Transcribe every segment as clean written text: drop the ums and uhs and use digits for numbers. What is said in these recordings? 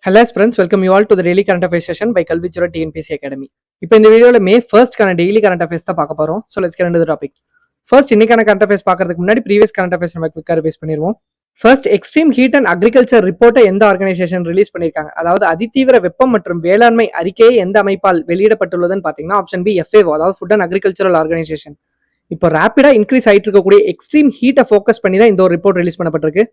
Hello friends, welcome you all to the daily current affairs session by Kalvichura TNPC Academy. இப்போ இந்த வீடியோல மே 1st கான daily current affairs தான் பார்க்க போறோம். So let's get into the topic. First இன்னைக்கான current affairs பார்க்கிறதுக்கு முன்னாடி ப்ரீவியஸ் கரண்ட் அஃபேர்ஸ் நம்ம குயிக்கா ரிவைஸ் பண்ணிடுவோம். First extreme heat and agriculture ரிப்போர்ட்டை எந்த ஆர்கனைசேஷன் ரிலீஸ் பண்ணிருக்காங்க? அதாவது அதிதீவிர வெப்பம் மற்றும் வேளாண்மை அறிக்கையை எந்த அமைப்பால் வெளியிடப்பட்டுள்ளதுன்னு பாத்தீங்கன்னா ஆப்ஷன் பி FAO, அதாவது ஃபுட் அண்ட் அக்ரிகல்ச்சரல் ஆர்கனைசேஷன். இப்போ ரேபிடா இன்க்ரீஸ் ஆயிட்டு இருக்கக்கூடிய எக்ஸ்ட்ரீம் ஹீட்டை ஃபோக்கஸ் பண்ணி தான் இந்த ஒரு ரிப்போர்ட் ரிலீஸ் பண்ணப்பட்டிருக்கு.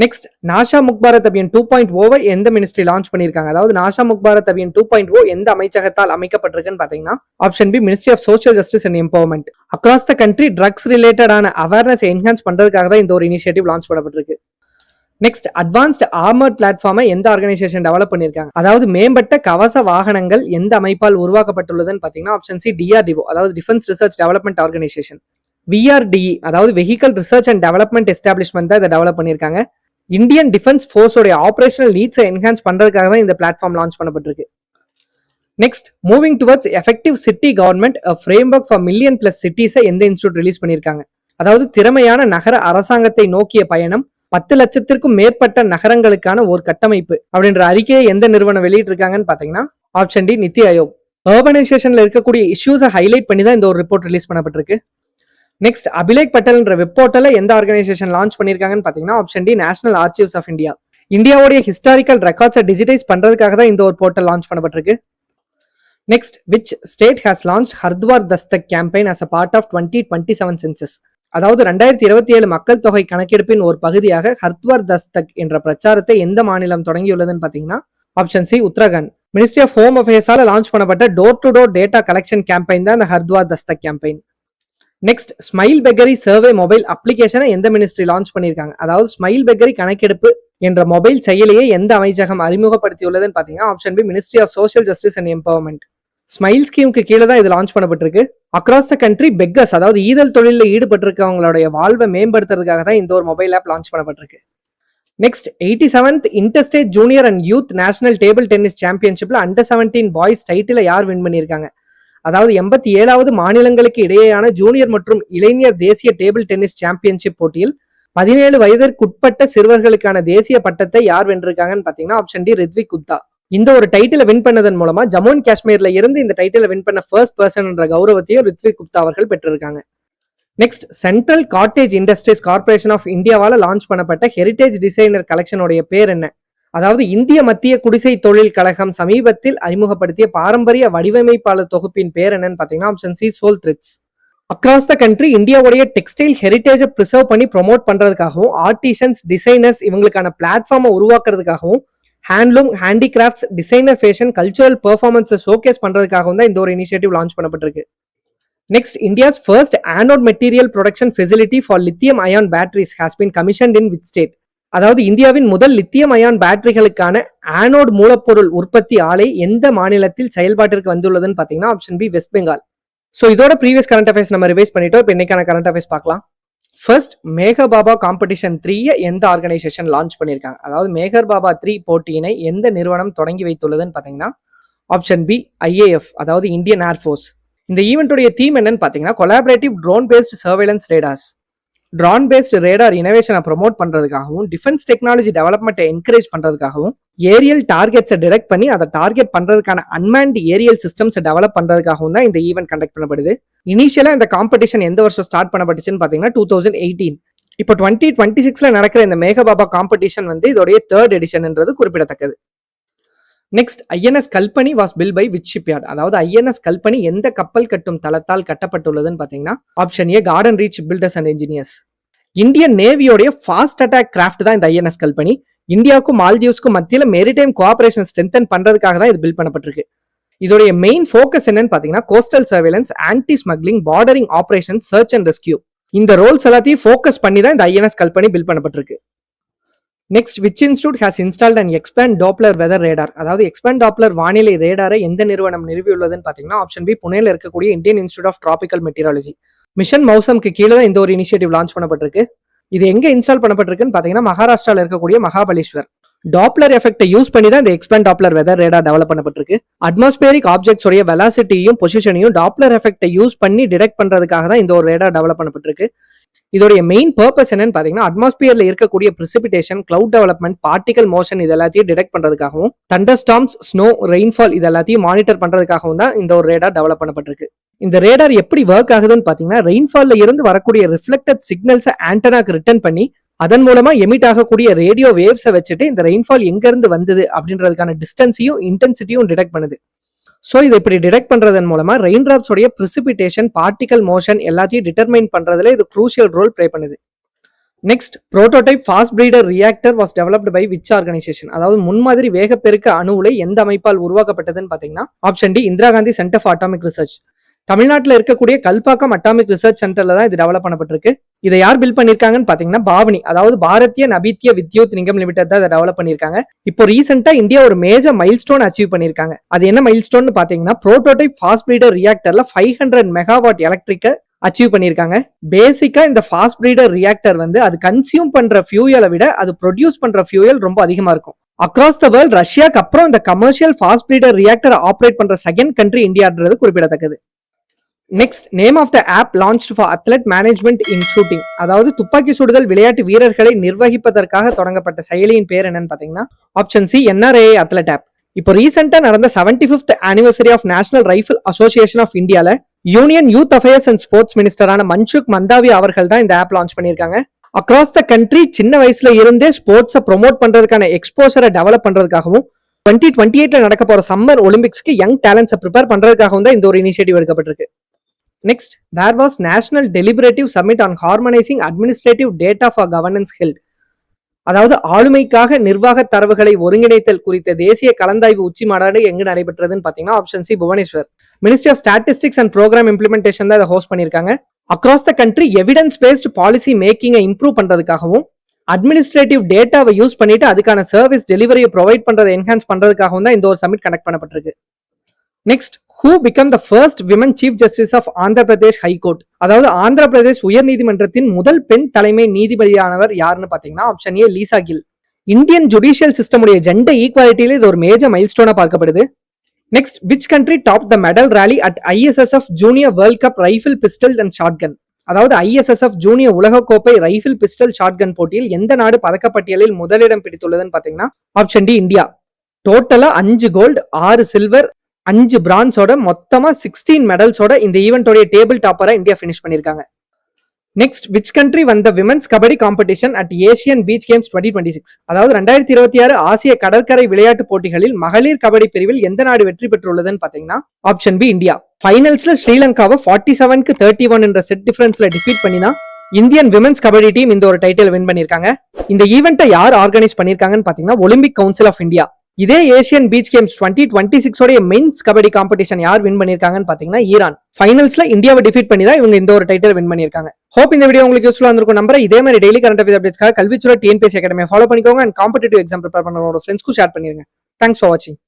நெக்ஸ்ட் நாஷா முக் பாரத் அபியான் 2.0 எந்த மினிஸ்ட்ரி லான்ச் பண்ணிருக்காங்க? அதாவது நாஷா முக் பாரத் அபியான் 2.0 எந்த அமைச்சகத்தால் அமைக்கப்பட்டிருக்குன்னு பாத்தீங்கன்னா option B ministry of social justice and empowerment. Across the country drugs ரிலேட்டடான அவேர்னஸ் என்ஹான்ஸ் பண்றதுக்காக தான் இந்த ஒரு இனிஷியேட்டிவ் லான்ச் பண்ணப்பட்டிருக்கு. நெக்ஸ்ட் அட்வான்ஸ்ட் ஆர்மர்ட் பிளாட்ஃபார்மை எந்த ஆர்கனைசேஷன் டெவலப் பண்ணிருக்காங்க? அதாவது மேம்பட்ட கவச வாகனங்கள் எந்த அமைப்பால் உருவாக்கப்பட்டுள்ளதுன்னு பாத்தீங்கன்னா ஆப்ஷன் சி DRDO, அதாவது defence research development organisation. VRDE, அதாவது vehicle research and development establishment தான் இதை டெவலப் பண்ணிருக்காங்க. இந்தியன் டிஃபென்ஸ் ஃபோர்ஸோட ஆபரேஷனல் நீட்ஸை என்ஹான்ஸ் பண்றதுக்காக தான் இந்த பிளாட்ஃபார்ம் லான்ச் பண்ணப்பட்டிருக்கு. Next moving towards effective city government framework for million plus சிட்டிஸை எந்த இன்ஸ்டியூட் ரிலீஸ் பண்ணிருக்காங்க? அதாவது திறமையான நகர அரசாங்கத்தை நோக்கிய பயணம் 10 லட்சத்திற்கும் மேற்பட்ட நகரங்களுக்கான ஒரு கட்டமைப்பு அப்படின்ற அறிக்கையை எந்த நிறுவனம் வெளியிட்டு இருக்காங்கன்னு பாத்தீங்கன்னா ஆப்ஷன் டி நித்தி ஆயோக். அர்பனைசேஷன்ல இருக்கக்கூடிய இஷ்யூஸை ஹைலைட் பண்ணி தான் இந்த ஒரு ரிப்போர்ட் ரிலீஸ் பண்ணப்பட்டிருக்கு. நெக்ஸ்ட் அபிலேக் பட்டேல்ன்ற வெப் போர்ட்டலை எந்த ஆர்கனைசேஷன் லான்ச் பண்ணிருக்காங்கன்னு பாத்தீங்கன்னா option D national archives of India. இந்தியாவுடைய ஹிஸ்டாரிக்கல் ரெக்கார்ட்ஸை டிஜிடைஸ் பண்றதுக்காக தான் இந்த ஒரு போர்ட்டல் லான்ச் பண்ணப்பட்டிருக்கு. Next which state has launch Hardwar Dastak campaign as a part of 2027 census? அதாவது 2027 மக்கள் தொகை கணக்கெடுப்பின் ஒரு பகுதியாக ஹர்த்வார் தஸ்தக் என்ற பிரச்சாரத்தை எந்த மாநிலம் தொடங்கியுள்ளதுன்னு பாத்தீங்கன்னா option C Uttarakhand. Ministry of home அஃபேர்ஸால லான்ச் பண்ணப்பட்ட door to door data collection campaign தான் இந்த Hardwar Dastak campaign. Next smile beggary survey mobile அப்ளிகேஷனை எந்த மினிஸ்ட்ரி லான்ச் பண்ணிருக்காங்க? அதாவது ஸ்மைல் பெக்கரி கணக்கெடுப்பு என்ற மொபைல் செயலியை எந்த அமைச்சகம் அறிமுகப்படுத்தியுள்ளதுன்னு பாத்தீங்கன்னா option B ministry of social justice and empowerment. Smile ஸ்கீமுக்கு கீழே தான் இது லான்ச் பண்ணப்பட்டிருக்கு. அக்ராஸ் த கண்ட்ரி பெக்கர்ஸ், அதாவது ஈதல் தொழிலில் ஈடுபட்டிருக்கவங்களுடைய வாழ்வை மேம்படுத்துறதுக்காக தான் இந்த ஒரு மொபைல் ஆப் லான்ச் பண்ணப்பட்டிருக்கு. Next 87th interstate junior and youth national table tennis சாம்பியன்ஷிப்ல அண்டர் 17 பாய்ஸ் டைட்டில யார் வின் பண்ணிருக்காங்க? அதாவது 87வது மாநிலங்களுக்கு இடையேயான ஜூனியர் மற்றும் இளைஞர் தேசிய டேபிள் டென்னிஸ் சாம்பியன்ஷிப் போட்டியில் 17 வயதிற்குட்பட்ட சிறுவர்களுக்கான தேசிய பட்டத்தை யார் வென்றிருக்காங்கன்னு பாத்தீங்கன்னா ஆப்ஷன் டி ரித்விக் குப்தா. இந்த ஒரு டைட்டில வின் பண்ணதன் மூலமா ஜம்மு அண்ட் காஷ்மீர்ல இருந்து இந்த டைட்டில வின் பண்ண ஃபர்ஸ்ட் பர்சன் என்ற கௌரவத்தையும் ரித்விக் குப்தா அவர்கள் பெற்றிருக்காங்க. Next central cottage industries corporation of இந்தியாவால லான்ச் பண்ணப்பட்ட ஹெரிடேஜ் டிசைனர் கலெக்ஷனுடைய பேர் என்ன? அதாவது இந்திய மத்திய குடிசை தொழில் கழகம் சமீபத்தில் அறிமுகப்படுத்திய பாரம்பரிய வடிவமைப்பாளர் தொகுப்பின் பேர் என்னன்னு பாத்தீங்கன்னா option C soul threads. Across the country இந்தியாவுடைய டெக்ஸ்டைல் ஹெரிடேஜை ப்ரிசர்வ் பண்ணி ப்ரொமோட் பண்றதுக்காகவும் ஆர்டிசன்ஸ் டிசைனர்ஸ் இவங்களுக்கான பிளாட்ஃபார்மை உருவாக்குறதுக்காகவும் handloom handicrafts designer fashion cultural பெர்ஃபார்மன்ஸை ஷோகேஸ் பண்றதுக்காகவும் தான் இந்த ஒரு இனிஷியேட்டிவ் லான்ச் பண்ணப்பட்டிருக்கு. Next India's first anode material production facility for lithium ion batteries has been commissioned in which state? அதாவது இந்தியாவின் முதல் லித்தியம் அயான் பேட்டரிகளுக்கான ஆனோட் மூலப்பொருள் உற்பத்தி ஆலை எந்த மாநிலத்தில் செயல்பாட்டிற்கு வந்துள்ளதுன்னு பாத்தீங்கன்னா option B West Bengal. So இதோட ப்ரீவியஸ் கரண்ட் அஃபேர்ஸ் நம்ம ரிவைஸ் பண்ணிட்டோம். இப்போ இன்னைக்கான கரண்ட் அஃபேர்ஸ் பார்க்கலாம். ஃபர்ஸ்ட் மேகர் பாபா காம்படிஷன் 3 எந்த ஆர்கனைசேஷன் லான்ச் பண்ணிருக்காங்க? அதாவது மேகர் பாபா 3 போட்டியினை எந்த நிறுவனம் தொடங்கி வைத்துள்ளதுன்னு பாத்தீங்கன்னா ஆப்ஷன் பி IAF, அதாவது இந்தியன் ஏர்ஃபோர்ஸ். இந்த ஈவென்ட்டுடைய தீம் என்னன்னு பாத்தீங்கன்னா collaborative drone based surveillance radars. Drone based radar இனோவேஷனை ப்ரொமோட் பண்றதுக்காகவும் டிஃபென்ஸ் டெக்னாலஜி டெவலப்மெண்ட்டை என்கரேஜ் பண்றதுக்காகவும் ஏரியல் டார்கெட்ஸை டிரெக்ட் பண்ணி அதை டார்கெட் பண்றதுக்கான அன்மேண்ட் ஏரியல் சிஸ்டம்ஸை டெவலப் பண்றதுக்காகவும் தான் இந்த ஈவென்ட் கண்டக்ட் பண்ணப்படுது. இனிஷியலா இந்த காம்படிஷன் எந்த வருஷம் ஸ்டார்ட் பண்ணப்பட்டுச்சுன்னு பாத்தீங்கன்னா 2018. இப்போ 2026ல நடக்கிற இந்த மேகபாபா காம்படிஷன் இதோடைய 3rd எடிஷன்ன்றது குறிப்பிடத்தக்கது. Next INS Kalpeni was built by which shipyard? அதாவது INS கல்பனி எந்த கப்பல் கட்டும் தளத்தால் கட்டப்பட்டுள்ளதுன்னு பாத்தீங்கன்னா option A Garden Reach Builders and Engineers. Indian நேவியோடைய ஃபாஸ்ட் அட்டாக் கிராஃப்ட் தான் இந்த INS கல்பனி. இந்தியாவுக்கும் மால்தீவ்ஸ்க்கும் மத்தியில மெரிடைம் கோஆபரேஷன் ஸ்ட்ரென்தன் பண்றதுக்காக தான் இது பில் பண்ணப்பட்டிருக்கு. இதோடைய மெயின் ஃபோக்கஸ் என்னன்னு பாத்தீங்கன்னா coastal surveillance, anti smuggling, bordering operation, search and rescue. இந்த ரோல்ஸ் எல்லாத்தையும் ஃபோக்கஸ் பண்ணி தான் இந்த INS கல்பனி பில் பண்ணப்பட்டிருக்கு. Next which institute has installed and X band Doppler weather radar? அதாவது எக்ஸ்பேண்ட் டாப்லர் வானிலை ரேடாரை எந்த நிறுவனம் நிறுவியுள்ளதுன்னு பாத்தீங்கன்னா ஆப்ஷன் பி புனேல இருக்கக்கூடிய Indian Institute of Tropical Meteorology. Mission மௌசம்க்கு கீழே தான் இந்த ஒரு இனிஷியேட்டிவ் லான்ச் பண்ணப்பட்டிருக்கு. இது எங்க இன்ஸ்டால் பண்ணப்பட்டிருக்குன்னு பாத்தீங்கன்னா மகாராஷ்டிரால இருக்கக்கூடிய மகாபலேஸ்வர். டாப்லர் எஃபெக்ட்டை யூஸ் பண்ணி தான் இந்த X band Doppler weather radar develop பண்ணப்பட்டிருக்கு. அட்மாஸ்பியரிக் ஆப்ஜெக்ட்ஸ் உடைய வெலாசிட்டியும் பொசிஷனையும் டாப்லர் எஃபெக்ட்டை யூஸ் பண்ணி டிடெக்ட் பண்றதுக்காக தான் இந்த ஒரு ரேடார் டெவலப் பண்ணப்பட்டிருக்கு. இதோடைய மெயின் பர்பஸ் என்னன்னு பாத்தீங்கன்னா அட்மாஸ்பியர்ல இருக்கக்கூடிய precipitation, cloud development, particle motion இது எல்லாத்தையும் டிடெக்ட் பண்றதுக்காகவும், தண்டர் ஸ்டார்ம்ஸ், ஸ்னோ, ரெயின்ஃபால் இது எல்லாத்தையும் மானிட்டர் பண்றதுக்காகவும் தான் இந்த ஒரு ரேடார் டெவலப் பண்ணப்பட்டிருக்கு. இந்த ரேடார் எப்படி ஒர்க் ஆகுதுன்னு பாத்தீங்கன்னா ரெயின்ஃபால்ல இருந்து வரக்கூடிய ரிஃப்ளெக்டட் சிக்னல்ஸை ஆண்டனாக்கு ரிட்டர்ன் பண்ணி அதன் மூலமா எமிட் ஆகக்கூடிய ரேடியோ வேவ்ஸை வச்சுட்டு இந்த ரெயின்ஃபால் எங்க இருந்து வந்தது அப்படின்றதுக்கான டிஸ்டன்ஸையும் இன்டென்சிட்டியும் டிடெக்ட் பண்ணுது. ஸோ இதை இப்படி டிடெக்ட் பண்றதன் மூலமா ரெயின் டிராப்ஸோடைய பிரிசிபிடேஷன், பார்ட்டிகல் மோஷன் எல்லாத்தையும் டிட்டர்மைன் பண்றதுல இது க்ரூஷியல் ரோல் பிளே பண்ணுது. Next, prototype fast breeder reactor was developed by which organisation? அதாவது முன்மாதிரி வேகப்பெருக்க அணு உலை எந்த அமைப்பால் உருவாக்கப்பட்டதுன்னு பாத்தீங்கன்னா option D, Indira Gandhi centre for atomic research. தமிழ்நாட்டில் இருக்கக்கூடிய கல்பாக்கம் அட்டாமிக் ரிசர்ச் சென்டர்ல தான் இது டெவலப் பண்ணப்பட்டிருக்கு. இதை யார் பில்ட் பண்ணிருக்காங்கன்னு பாத்தீங்கன்னா பாவனி, அதாவது பாரதிய நபீத்திய வித்யுத் நிகம் லிமிடெட் தான் இதை டெவலப் பண்ணிருக்காங்க. இப்போ ரீசெண்டா இந்தியா ஒரு மேஜர் மைல்ஸ்டோன் அச்சீவ் பண்ணிருக்காங்க. அது என்ன மைல்ஸ்டோன் பாத்தீங்கன்னா புரோட்டோடைப் ஃபாஸ்ட் பிரீடர் ரியாக்டர்ல 500 மெகாவாட் எலக்ட்ரிக்க அச்சீவ் பண்ணிருக்காங்க. பேசிக்கா இந்த ஃபாஸ்ட் பிரீடர் ரியாக்டர் வந்து அது கன்சியூம் பண்ற ஃபியூயலை விட அது ப்ரொடியூஸ் பண்ற ஃபியூயல் ரொம்ப அதிகமா இருக்கும். அக்ராஸ் த வேர்ல்ட் ரஷ்யாக்கு அப்புறம் இந்த commercial fast breeder reactor operate பண்ற செகண்ட் கண்ட்ரி இந்தியான்றது குறிப்பிடத்தக்கது. Next, name of the app launched for athlete management in shooting. அதாவது துப்பாக்கி சுடுதல் விளையாட்டு வீரர்களை நிர்வகிப்பதற்காக தொடங்கப்பட்ட செயலியின் பேர் என்னன்னு பாத்தீங்கன்னா option C, NRAA athlete app. இப்போ ரீசெண்டா நடந்த 75th anniversary of National Rifle Association of இந்தியால Union Youth Affairs and Sports மினிஸ்டரான மன்சுக் மந்தாவி அவர்கள் தான் இந்த ஆப் லான்ச் பண்ணியிருக்காங்க. அக்ராஸ் த கண்ட்ரி சின்ன வயசுல இருந்தே ஸ்போர்ட்ஸை ப்ரொமோட் பண்றதுக்கான எக்ஸ்போசரை டெவலப் பண்றதுக்காகவும் 2028 நடக்க போற சம்மர் ஒலிம்பிக்ஸ்க்கு யங் டேலண்ட்ஸை ப்ரிப்பேர் பண்றதுக்காகவும் தான் இந்த ஒரு initiative எடுக்கப்பட்டிருக்கு. Next, there was National Deliberative Summit on Harmonizing Administrative Data for Governance held. அதாவது ஆளுமைக்காக நிர்வாக தரவுகளை ஒருங்கிணைத்தல் குறித்த தேசிய கலந்தாய்வு உச்சி மாநாடு எங்கு நடைபெற்றதுன்னு பாத்தீங்கன்னா option C, Bhubaneswar. Ministry of Statistics and Programme Implementation தான் இதை ஹோஸ்ட் பண்ணிருக்காங்க. Across the country evidence based policy மேக்கிங்கை இம்ப்ரூவ் பண்றதுக்காகவும், அட்மினிஸ்ட்ரேட்டிவ் டேட்டாவை யூஸ் பண்ணிட்டு அதுக்கான சர்வீஸ் டெலிவரியை ப்ரொவைட் பண்றதை என்ஹான்ஸ் பண்றதுக்காகவும் தான் இந்த ஒரு சமிட் கனெக்ட் பண்ணப்பட்டிருக்கு. Next, who became the first women chief justice of Andhra Pradesh High Court? அதாவது ஆந்திர பிரதேஷ் உயர் நீதிமன்றத்தின் முதல் பெண் தலைமை நீதிபதியானவர் யாருன்னு பாத்தீங்கன்னா option A, Lisa Gill. Indian judicial system உடைய ஜெண்டர் ஈக்வாலிட்டியில இது ஒரு மேஜர் மைல்ஸ்டோனா பார்க்கப்படுது. Next, which country topped the medal rally at ISSF Junior World Cup Rifle Pistol and Shotgun? அதாவது ISSF ஜூனியர் உலகக்கோப்பை ரைஃபிள் பிஸ்டல் ஷாட்கன் போட்டியில் எந்த நாடு பதக்கப்பட்டியலில் முதலிடம் பிடித்துள்ளதுன்னு பாத்தீங்கன்னா ஆப்ஷன் டி, இந்தியா. டோட்டலா 5 கோல்டு, 6 சில்வர், 5 பிரான்ஸோட மொத்தமா 16 மெடல்ஸோட இந்த ஈவெண்டோட டேபிள் டாப்பரா இந்தியா பினிஷ் பண்ணிருக்காங்க. நெக்ஸ்ட், விச் கண்ட்ரி வந்த women's kabaddi competition at Asian beach games 2026? அதாவது 2026 ஆசிய கடற்கரை விளையாட்டு போட்டிகளில் மகளிர் கபடி பிரிவில் எந்த நாடு வெற்றி பெற்றுள்ளதுன்னு பாத்தீங்கன்னா ஆப்ஷன் பி, இந்தியா. ஃபைனல்ஸ்ல ஸ்ரீலங்காவை 47-31 என்ற செட் டிஃபரன்ஸ்ல டிஃபீட் பண்ணினா இந்தியன் விமென்ஸ் கபடி டீம் இந்த ஒரு டைட்டில் வின் பண்ணிருக்காங்க. இந்த ஈவெண்ட்டை யார் ஆர்கனைஸ் பண்ணிருக்காங்கன்னு பாத்தீங்கன்னா ஒலிம்பிக் கவுன்சில் ஆஃப் இந்தியா. இதே ஏசியன் பீச் கேம்ஸ் 2026 உடைய மென்ஸ் கபடி காம்படிஷன் யார் வின் பண்ணிருக்காங்கன்னு பாத்தீங்கன்னா ஈரான். ஃபைனல்ஸ்ல இந்தியாவை டிஃபீட் பண்ணி தான் இவங்க இந்த ஒரு டைட்டில் வின் பண்ணிருக்காங்க. ஹோப் இந்த வீடியோ உங்களுக்கு யூஸ்ஃபுல்லா இருந்திருக்கும் நம்புறேன். இதே மாதிரி டெய்லி கரண்ட் அஃபேர்ஸ் அப்டேட்ஸ்க்காக கல்விச்சுர டிஎன்பிஎஸ்சி அகாடமியை ஃபாலோ பண்ணிக்கோங்க அண்ட் காம்படிட்டிவ் எக்ஸாம் ப்ரிப்பேர் பண்ண உங்களோட ஃப்ரெண்ட்ஸ்க்கு ஷேர் பண்ணிருங்க. தேங்க்ஸ் ஃபார் வாட்சிங்.